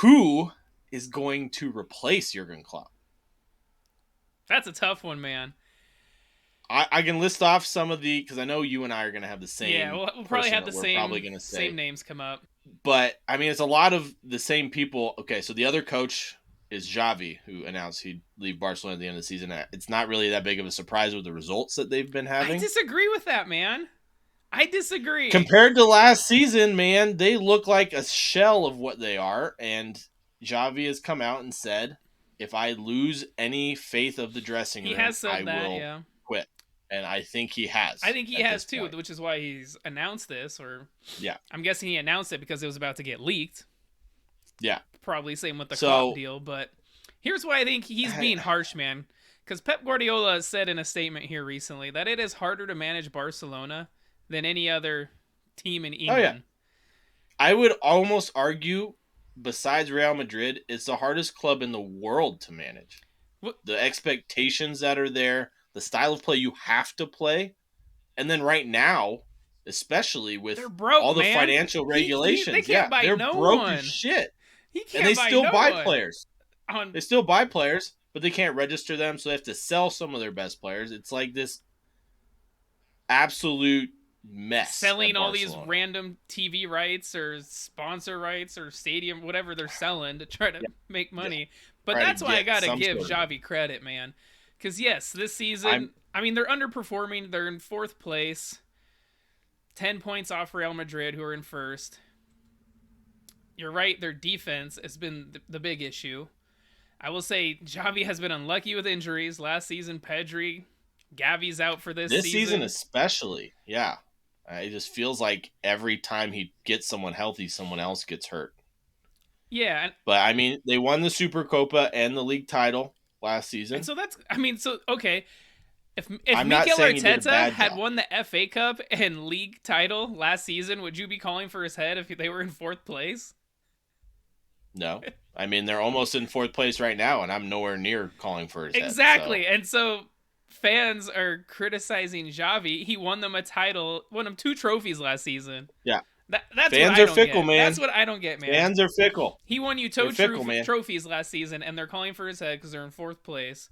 who is going to replace Jurgen Klopp? That's a tough one, man. I can list off some of the, because I know you and I are going to have the same. Yeah, we'll probably have the we're probably going to same say. names come up. But I mean, it's a lot of the same people. Okay, so the other coach is Xavi, who announced he'd leave Barcelona at the end of the season. It's not really that big of a surprise with the results that they've been having. I disagree with that, man. I disagree. Compared to last season, man, they look like a shell of what they are. And Xavi has come out and said, if I lose any faith of the dressing room, I will quit. And I think he has. I think he has too, point. Which is why he's announced this. Or yeah, I'm guessing he announced it because it was about to get leaked. Yeah, probably same with the Klopp deal. But here's why I think he's being harsh, man. Because Pep Guardiola said in a statement here recently that it is harder to manage Barcelona than any other team in England. Oh, yeah. I would almost argue, besides Real Madrid, it's the hardest club in the world to manage. What? The expectations that are there, the style of play you have to play, and then right now, especially with broke, all the man. financial regulations, they can't buy they're no broke one. as shit. He can't and they buy still no buy one. Players. They still buy players, but they can't register them, so they have to sell some of their best players. It's like this absolute mess. Selling all these random TV rights or sponsor rights or stadium, whatever they're selling to try to make money. Yeah. But that's why I got to give Xavi credit, man. Because, yes, this season, I mean, they're underperforming. They're in 4th place. 10 points off Real Madrid, who are in 1st. You're right, their defense has been the big issue. I will say Xavi has been unlucky with injuries. Last season, Pedri, Gavi's out for this season. This season especially, yeah. It just feels like every time he gets someone healthy, someone else gets hurt. Yeah. But, I mean, they won the Supercopa and the league title last season. And so that's, I mean, so, okay. If Mikel Arteta had won the FA Cup and league title last season, would you be calling for his head if they were in 4th place? No. I mean, they're almost in 4th place right now, and I'm nowhere near calling for his head. Exactly. So. And so fans are criticizing Xavi. He won them a title, won them 2 trophies last season. Yeah. That's fans what I are don't fickle, get. man. That's what I don't get, man. Fans are fickle. He won you 2 trophies last season, and they're calling for his head because they're in 4th place.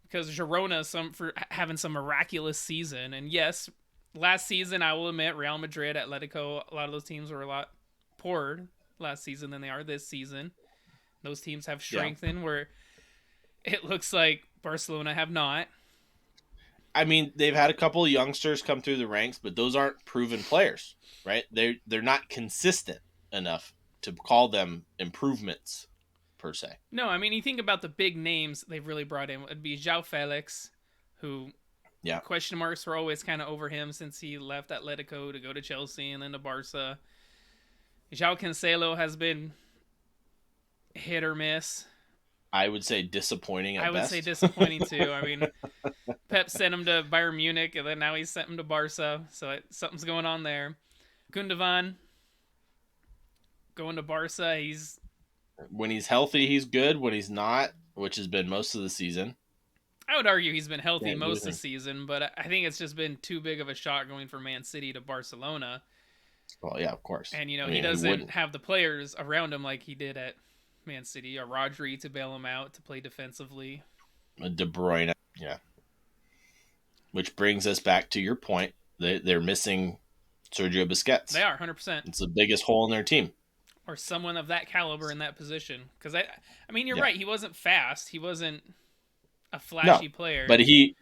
Because Girona for having some miraculous season. And yes, last season, I will admit, Real Madrid, Atletico, a lot of those teams were a lot poorer last season than they are this season. Those teams have strengthened where it looks like Barcelona have not. I mean, they've had a couple of youngsters come through the ranks, but those aren't proven players, right? They're not consistent enough to call them improvements, per se. No, I mean, you think about the big names they've really brought in. It'd be João Felix, who question marks were always kind of over him since he left Atletico to go to Chelsea and then to Barca. João Cancelo has been hit or miss. I would say disappointing at best. I would say disappointing too. I mean, Pep sent him to Bayern Munich, and then now he's sent him to Barca, so something's going on there. Gundogan going to Barca, when he's healthy, he's good. When he's not, which has been most of the season. I would argue he's been healthy most of the season, but I think it's just been too big of a shock going from Man City to Barcelona. Well, yeah, of course. And, he doesn't have the players around him like he did at Man City, or Rodri to bail him out, to play defensively. De Bruyne, yeah. Which brings us back to your point. They're missing Sergio Busquets. They are, 100%. It's the biggest hole in their team. Or someone of that caliber in that position. Because, I mean, you're right. He wasn't fast. He wasn't a flashy player. But he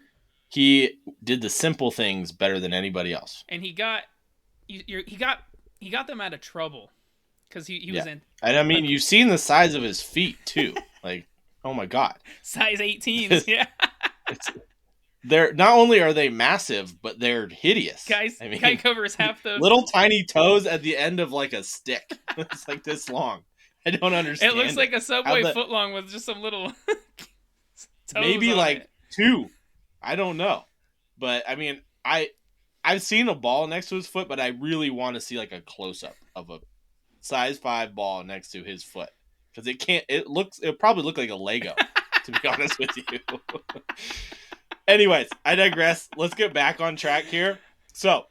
did the simple things better than anybody else. And he got them out of trouble. Because he was in. And I mean, you've seen the size of his feet, too. Like, oh my God. Size 18s, yeah. They're not only are they massive, but they're hideous. Guy covers half the little tiny toes at the end of like a stick. It's like this long. I don't understand. It looks like a Subway footlong with just some little toes maybe on like it. 2. I don't know. But I mean, I've seen a ball next to his foot, but I really want to see like a close up of a size 5 ball next to his foot, because it probably look like a Lego, to be honest with you. Anyways, I digress. Let's get back on track here. So,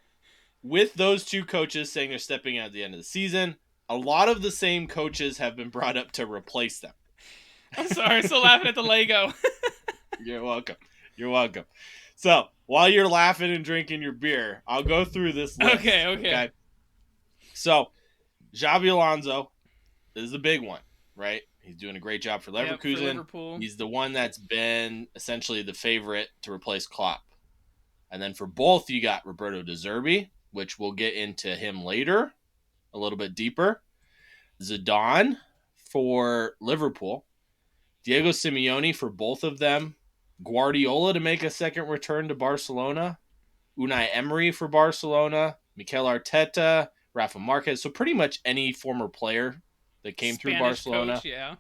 with those 2 coaches saying they're stepping out at the end of the season, a lot of the same coaches have been brought up to replace them. I'm sorry, still laughing at the Lego. You're welcome. You're welcome. So while you're laughing and drinking your beer, I'll go through this list. Okay. So Xavi Alonso is the big one, right? He's doing a great job for Leverkusen. Yep, for Liverpool. He's the one that's been essentially the favorite to replace Klopp. And then for both, you got Roberto De Zerbi, which we'll get into him later, a little bit deeper. Zidane for Liverpool. Diego Simeone for both of them. Guardiola to make a second return to Barcelona. Unai Emery for Barcelona. Mikel Arteta. Rafa Marquez. So pretty much any former player that came through Barcelona. Coach, yeah.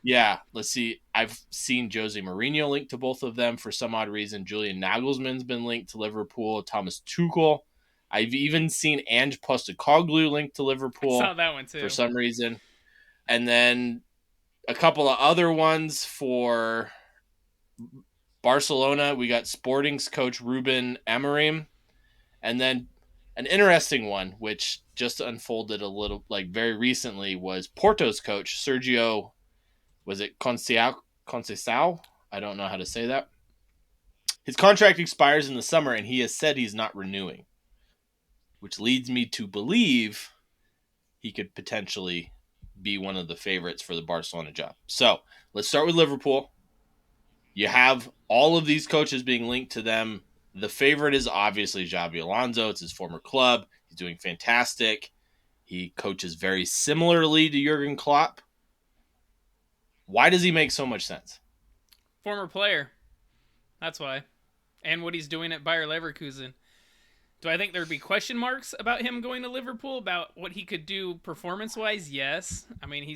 Yeah, let's see. I've seen Jose Mourinho linked to both of them for some odd reason. Julian Nagelsmann's been linked to Liverpool. Thomas Tuchel. I've even seen Ange Postecoglou linked to Liverpool. I saw that one too. For some reason. And then a couple of other ones for Barcelona. We got Sporting's coach Ruben Amorim. And then an interesting one, which just unfolded a little, like very recently, was Porto's coach, Sergio, was it Conceição? I don't know how to say that. His contract expires in the summer, and he has said he's not renewing, which leads me to believe he could potentially be one of the favorites for the Barcelona job. So let's start with Liverpool. You have all of these coaches being linked to them. The favorite is obviously Xabi Alonso. It's his former club. He's doing fantastic. He coaches very similarly to Jurgen Klopp. Why does he make so much sense? Former player. That's why. And what he's doing at Bayer Leverkusen. Do I think there'd be question marks about him going to Liverpool, about what he could do performance-wise? Yes. I mean,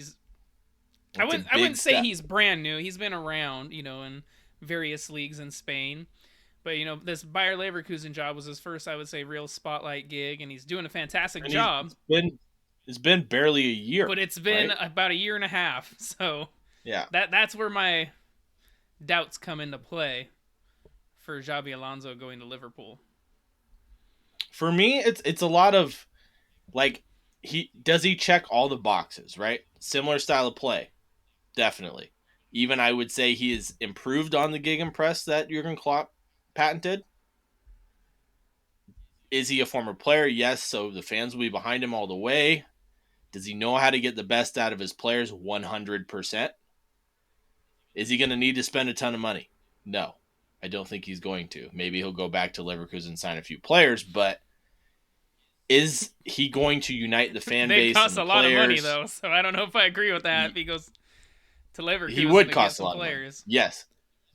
I wouldn't say he's brand new. He's been around, in various leagues in Spain. But, this Bayer Leverkusen job was his first, I would say, real spotlight gig, and he's doing a fantastic job. It's been barely a year. But it's been about a year and a half. So yeah, that's where my doubts come into play for Xabi Alonso going to Liverpool. For me, it's a lot of, like, he check all the boxes, right? Similar style of play. Definitely. Even I would say he has improved on the gegenpress that Jurgen Klopp patented. Is he a former player? Yes, so the fans will be behind him all the way. Does he know how to get the best out of his players? 100%. Is he going to need to spend a ton of money? No, I don't think he's going to. Maybe he'll go back to Leverkusen and sign a few players, but is he going to unite the fan base? They cost and a lot of money, though, so I don't know if I agree with that. If he goes to Leverkusen, he would cost a lot of money. Yes.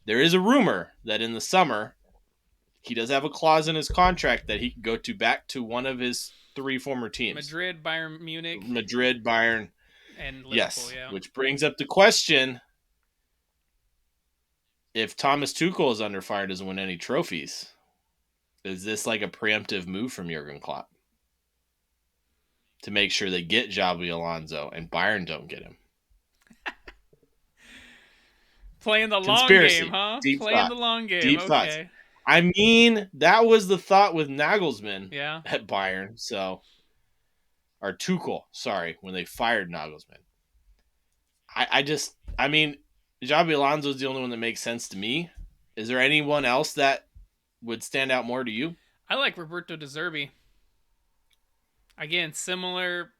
There is a rumor that in the summer, he does have a clause in his contract that he can go back to one of his three former teams. Madrid, Bayern Munich. Madrid, Bayern. And Liverpool, yes, yeah. Which brings up the question, if Thomas Tuchel is under fire, doesn't win any trophies, is this like a preemptive move from Jurgen Klopp to make sure they get Xabi Alonso and Bayern don't get him? Playing the long game, huh? Playing the long game. Deep thoughts. I mean, that was the thought with Nagelsmann at Bayern. So, or Tuchel, sorry, when they fired Nagelsmann. I mean, Xabi Alonso is the only one that makes sense to me. Is there anyone else that would stand out more to you? I like Roberto De Zerbi. Again, similar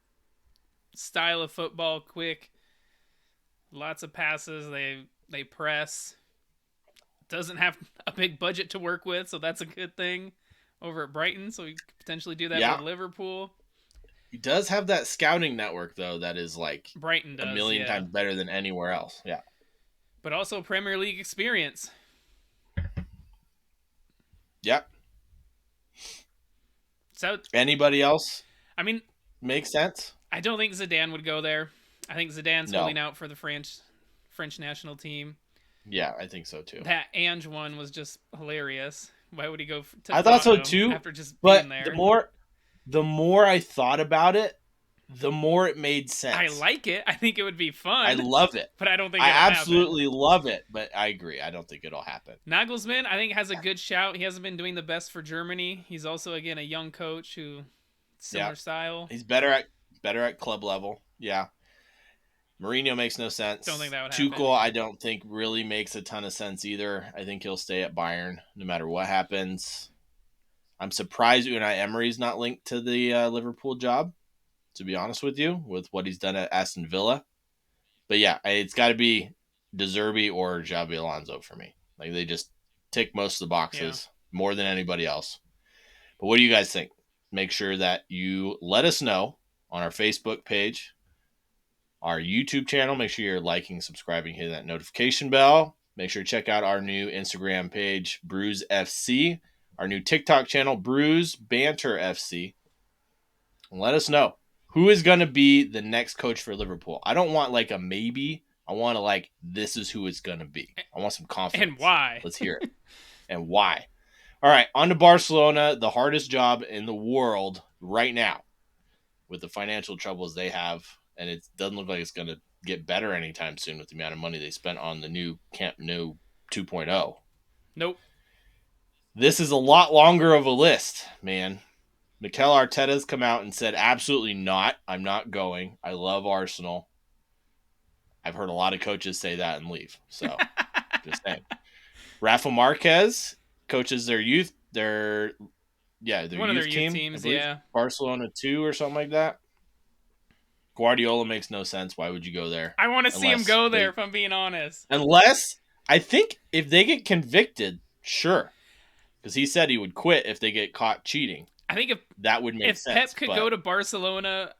style of football, quick, lots of passes. They press. Doesn't have a big budget to work with, so that's a good thing over at Brighton. So we could potentially do that with Liverpool. He does have that scouting network, though, that is like Brighton does, a million times better than anywhere else. Yeah. But also Premier League experience. Yep. So anybody else? I mean, makes sense. I don't think Zidane would go there. I think Zidane's holding out for the French national team. Yeah, I think so too. That Ange one was just hilarious. Why would he go to I thought so too. After just being there. The more I thought about it, the more it made sense. I like it. I think it would be fun. I love it. But I don't think I absolutely love it, but I agree. I don't think it'll happen. Nagelsmann, I think, has a good shout. He hasn't been doing the best for Germany. He's also, again, a young coach who similar style. He's better at better at club level. Yeah. Mourinho makes no sense. Don't think that would happen. happen. Tuchel, I don't think really makes a ton of sense either. I think he'll stay at Bayern no matter what happens. I'm surprised Unai Emery's not linked to the Liverpool job, to be honest with you, with what he's done at Aston Villa. But yeah, it's got to be De Zerbi or Xabi Alonso for me. Like, they just tick most of the boxes more than anybody else. But what do you guys think? Make sure that you let us know on our Facebook page, our YouTube channel. Make sure you're liking, subscribing, hitting that notification bell. Make sure to check out our new Instagram page, Brews FC, our new TikTok channel, Brews Banter FC. And let us know who is going to be the next coach for Liverpool. I don't want like a maybe. I want to this is who it's going to be. I want some confidence. And why? Let's hear it. And why? All right, on to Barcelona, the hardest job in the world right now with the financial troubles they have. And it doesn't look like it's going to get better anytime soon with the amount of money they spent on the new Camp Nou 2.0. Nope. This is a lot longer of a list, man. Mikel Arteta's come out and said, absolutely not. I'm not going. I love Arsenal. I've heard a lot of coaches say that and leave. So, just saying. Rafa Marquez coaches their youth, their youth teams, Barcelona 2 or something like that. Guardiola makes no sense. Why would you go there? I want to see him go there, if I'm being honest. Unless, I think if they get convicted, sure. Because he said he would quit if they get caught cheating. I think that would make sense. If Pep could go to Barcelona,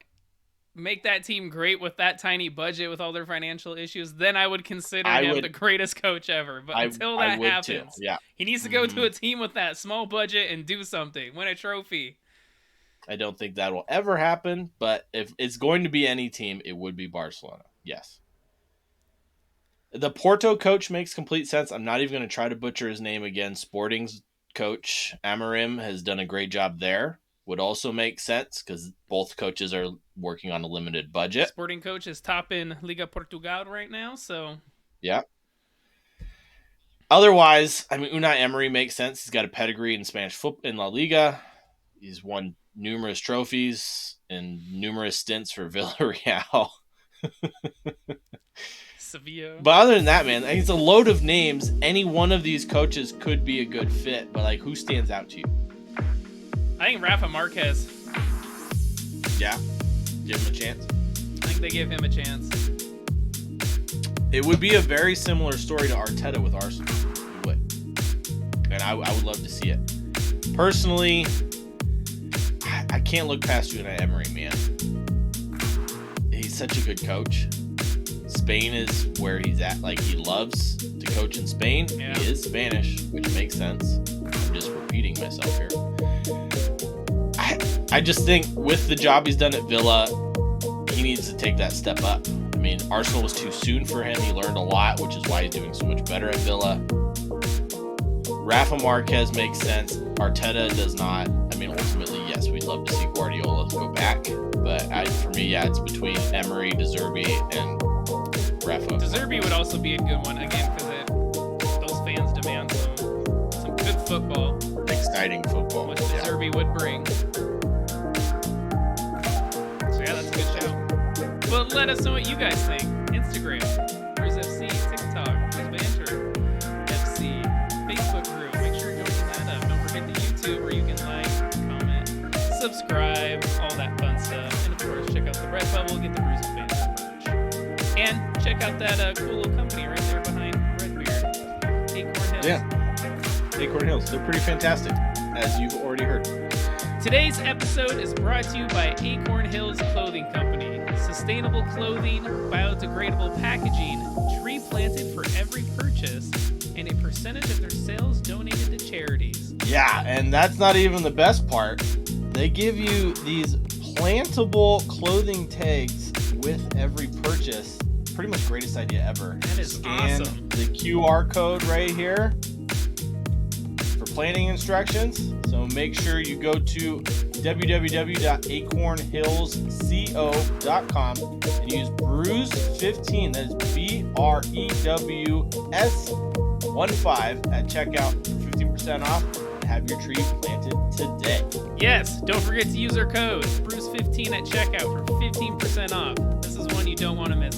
make that team great with that tiny budget with all their financial issues, then I would consider him the greatest coach ever. But until that happens, he needs to go to a team with that small budget and do something, win a trophy. I don't think that will ever happen, but if it's going to be any team, it would be Barcelona. Yes. The Porto coach makes complete sense. I'm not even going to try to butcher his name again. Sporting's coach, Amorim, has done a great job there. Would also make sense because both coaches are working on a limited budget. Sporting coach is top in Liga Portugal right now, so... Yeah. Otherwise, I mean, Unai Emery makes sense. He's got a pedigree in Spanish football in La Liga. He's won numerous trophies and numerous stints for Villarreal. Sevilla. But other than that, man, it's a load of names. Any one of these coaches could be a good fit, but who stands out to you? I think Rafa Marquez. Yeah? Give him a chance? I think they give him a chance. It would be a very similar story to Arteta with Arsenal. It would. And I would love to see it. Personally, I can't look past Unai Emery, man. He's such a good coach. Spain is where he's at. He loves to coach in Spain. Yeah. He is Spanish, which makes sense. I'm just repeating myself here. I just think with the job he's done at Villa, he needs to take that step up. I mean, Arsenal was too soon for him. He learned a lot, which is why he's doing so much better at Villa. Rafa Marquez makes sense. Arteta does not. I mean, ultimately, yes, we'd love to see Guardiola go back. But for me, it's between Emery, De Zerbi, and Rafa. De Zerbi would also be a good one, again, because those fans demand some good football. Exciting football. Which De Zerbi would bring. So, yeah, that's a good shout. But let us know what you guys think. Instagram, Brews FC, TikTok, Brews Banter FC, Facebook group. Make sure you're joining that up. Don't forget the YouTube where you can like, comment, subscribe, all that fun stuff. And, of course, check out the Redbubble, get the Brews and Banter merch. And check out that cool little company right there behind Redbeard, Acorn Hills. Yeah, Acorn Hills. They're pretty fantastic, as you've already heard. Today's episode is brought to you by Acorn Hills Clothing Company. Sustainable clothing, biodegradable packaging, tree planted for every purchase, and a percentage of their sales donated to charities. Yeah, and that's not even the best part. They give you these plantable clothing tags with every purchase. Pretty much greatest idea ever. That is Scan awesome. The QR code right here for planting instructions. So make sure you go to www.acornhillsco.com and use Brews15. That is BREWS15 at checkout for 15% off. have your tree planted today. Yes, don't forget to use our code Brews15 at checkout for 15% off. This is one you don't want to miss.